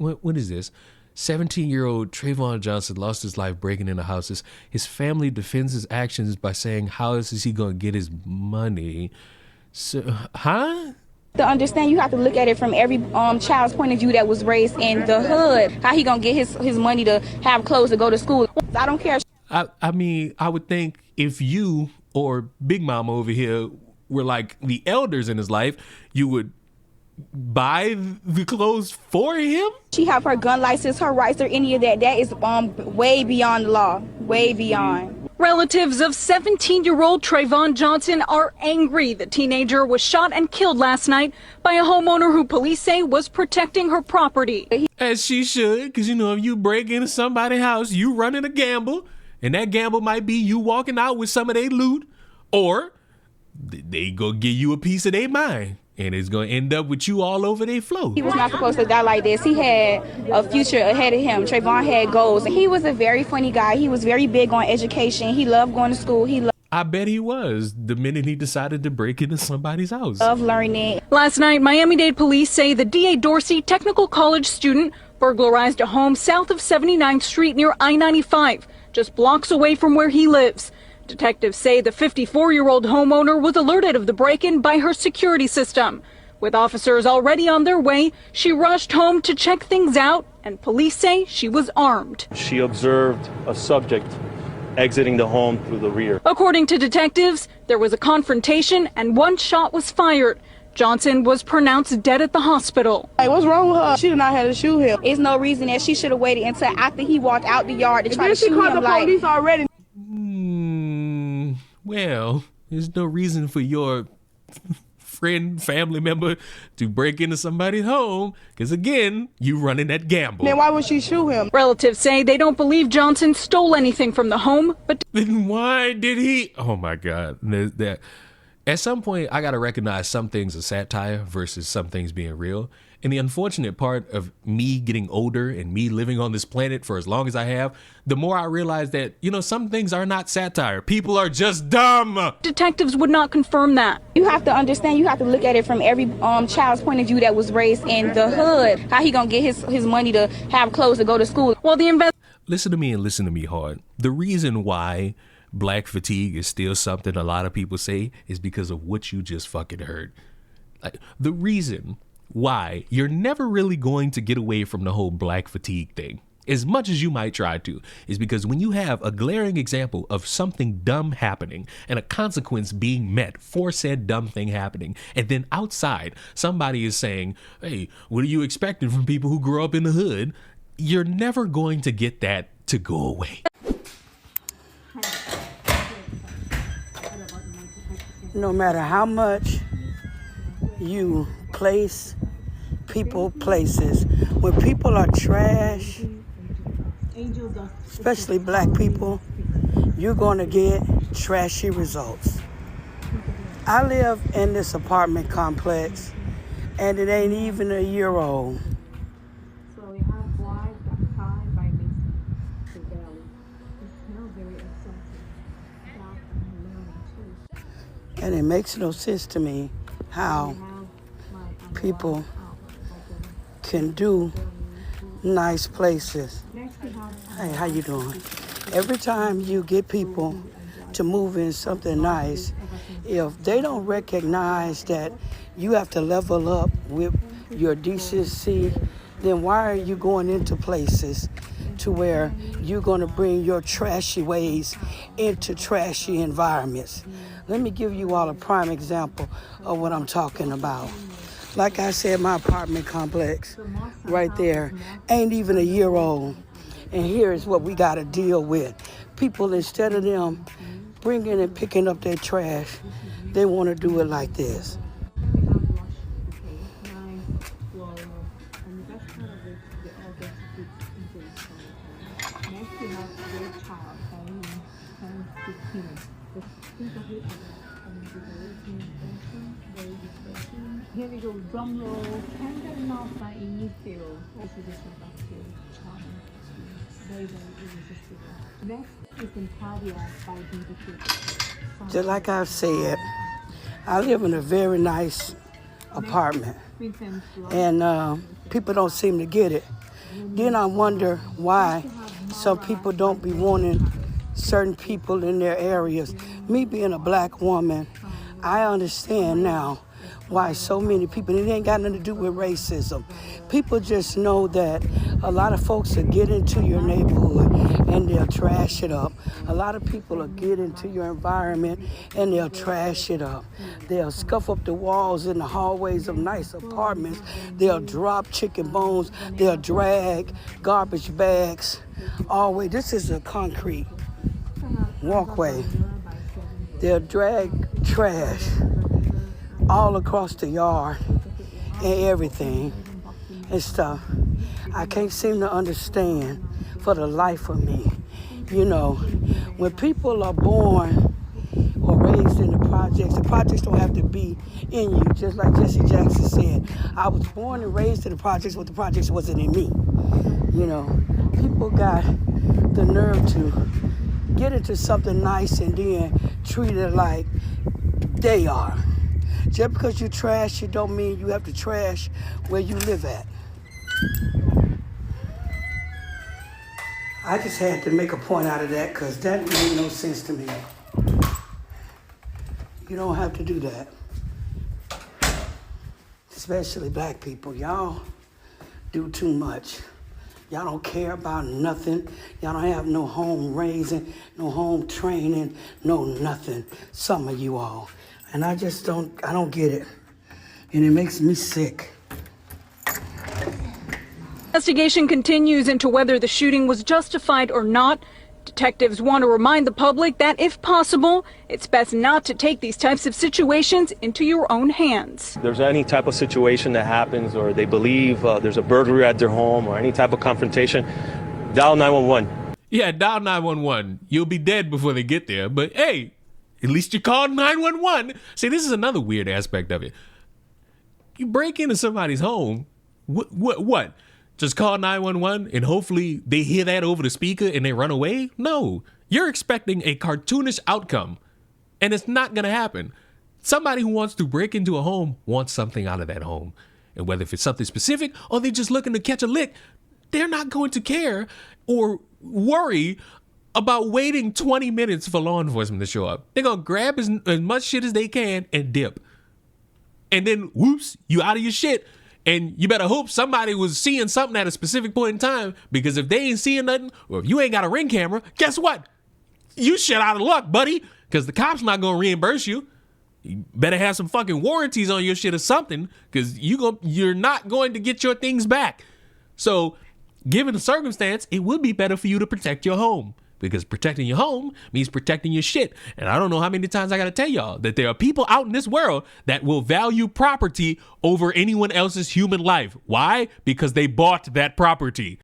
what is this? 17-year-old Trayvon Johnson lost his life breaking into houses. His family defends his actions by saying, how is he going to get his money? So, huh? To understand, you have to look at it from every child's point of view that was raised in the hood. How he gonna get his money to have clothes to go to school? I don't care. I mean, I would think if you or Big Mama over here were like the elders in his life, you would buy the clothes for him. She have her gun license, her rights, or any of that. That is way beyond the law, way beyond. Relatives of 17-year-old Trayvon Johnson are angry the teenager was shot and killed last night by a homeowner who police say was protecting her property. As she should, because, you know, if you break into somebody's house, you running a gamble, and that gamble might be you walking out with some of their loot, or they go give you a piece of their mind. And it's going to end up with you all over their floor. He was not supposed to die like this. He had a future ahead of him. Trayvon had goals. He was a very funny guy. He was very big on education. He loved going to school. I bet he was the minute he decided to break into somebody's house. Loved learning. Last night, Miami-Dade police say the D.A. Dorsey Technical College student burglarized a home south of 79th Street near I-95, just blocks away from where he lives. Detectives say the 54-year-old homeowner was alerted of the break-in by her security system. With officers already on their way, she rushed home to check things out, and police say she was armed. She observed a subject exiting the home through the rear. According to detectives, there was a confrontation and one shot was fired. Johnson was pronounced dead at the hospital. Hey, what's wrong with her? She did not have to shoot him. There's no reason that she should have waited until after he walked out the yard to try to shoot him. She called the police already. Well, there's no reason for your friend, family member to break into somebody's home, because again, you running that gamble. Then why would she shoot him? Relatives say they don't believe Johnson stole anything from the home, but then why did he? Oh my God. At some point, I got to recognize some things are satire versus some things being real. And the unfortunate part of me getting older and me living on this planet for as long as I have, the more I realize that, you know, some things are not satire. People are just dumb. Detectives would not confirm that. You have to understand, you have to look at it from every child's point of view that was raised in the hood. How he gonna get his money to have clothes to go to school? Well, listen to me and listen to me hard. The reason why black fatigue is still something a lot of people say is because of what you just fucking heard. Like, the reason why you're never really going to get away from the whole black fatigue thing, as much as you might try to, is because when you have a glaring example of something dumb happening and a consequence being met for said dumb thing happening, and then outside somebody is saying, hey, what are you expecting from people who grew up in the hood? You're never going to get that to go away. No matter how much you place people places, when people are trash, especially black people, you're going to get trashy results. I live in this apartment complex and it ain't even a year old. So we have wives that cry by missing the belly. It smells very exotic. Dark and learning too. And it makes no sense to me how people can do nice places. Hey, how you doing? Every time you get people to move in something nice, if they don't recognize that you have to level up with your decency, then why are you going into places to where you're going to bring your trashy ways into trashy environments? Let me give you all a prime example of what I'm talking about. Like I said, my apartment complex right there ain't even a year old. And here is what we got to deal with. People, instead of them bringing and picking up their trash, they want to do it like this. Here we go, drum roll, candle not by initial. Also this one back to charm. Very, very irresistible. Next is Intadia by BBQ. Just like I've said, I live in a very nice apartment. And people don't seem to get it. Then I wonder why some people don't be wanting certain people in their areas. Me being a black woman, I understand now why so many people, it ain't got nothing to do with racism. People just know that a lot of folks will get into your neighborhood and they'll trash it up. A lot of people will get into your environment and they'll trash it up. They'll scuff up the walls in the hallways of nice apartments. They'll drop chicken bones. They'll drag garbage bags. Always, this is a concrete walkway. They'll drag trash all across the yard and everything and stuff. I can't seem to understand for the life of me. You know, when people are born or raised in the projects don't have to be in you, just like Jesse Jackson said. I was born and raised in the projects, but the projects wasn't in me. You know, people got the nerve to get into something nice and then treat it like they are. Just because you trash, it don't mean you have to trash where you live at. I just had to make a point out of that because that made no sense to me. You don't have to do that. Especially black people. Y'all do too much. Y'all don't care about nothing. Y'all don't have no home raising, no home training, no nothing. Some of you all. And I don't get it. And it makes me sick. Investigation continues into whether the shooting was justified or not. Detectives want to remind the public that, if possible, it's best not to take these types of situations into your own hands. If there's any type of situation that happens or they believe there's a burglary at their home or any type of confrontation, dial 911. Yeah, dial 911. You'll be dead before they get there, but hey, at least you called 911. See, this is another weird aspect of it. You break into somebody's home, what? Just call 911 and hopefully they hear that over the speaker and they run away? No, you're expecting a cartoonish outcome and it's not going to happen. Somebody who wants to break into a home wants something out of that home. And whether if it's something specific or they're just looking to catch a lick, they're not going to care or worry about waiting 20 minutes for law enforcement to show up. They're going to grab as much shit as they can and dip. And then, whoops, you out of your shit. And you better hope somebody was seeing something at a specific point in time, because if they ain't seeing nothing, or if you ain't got a Ring camera, guess what? You shit out of luck, buddy, because the cop's not going to reimburse you. You better have some fucking warranties on your shit or something, because you're not going to get your things back. So, given the circumstance, it would be better for you to protect your home. Because protecting your home means protecting your shit. And I don't know how many times I got to tell y'all that there are people out in this world that will value property over anyone else's human life. Why? Because they bought that property.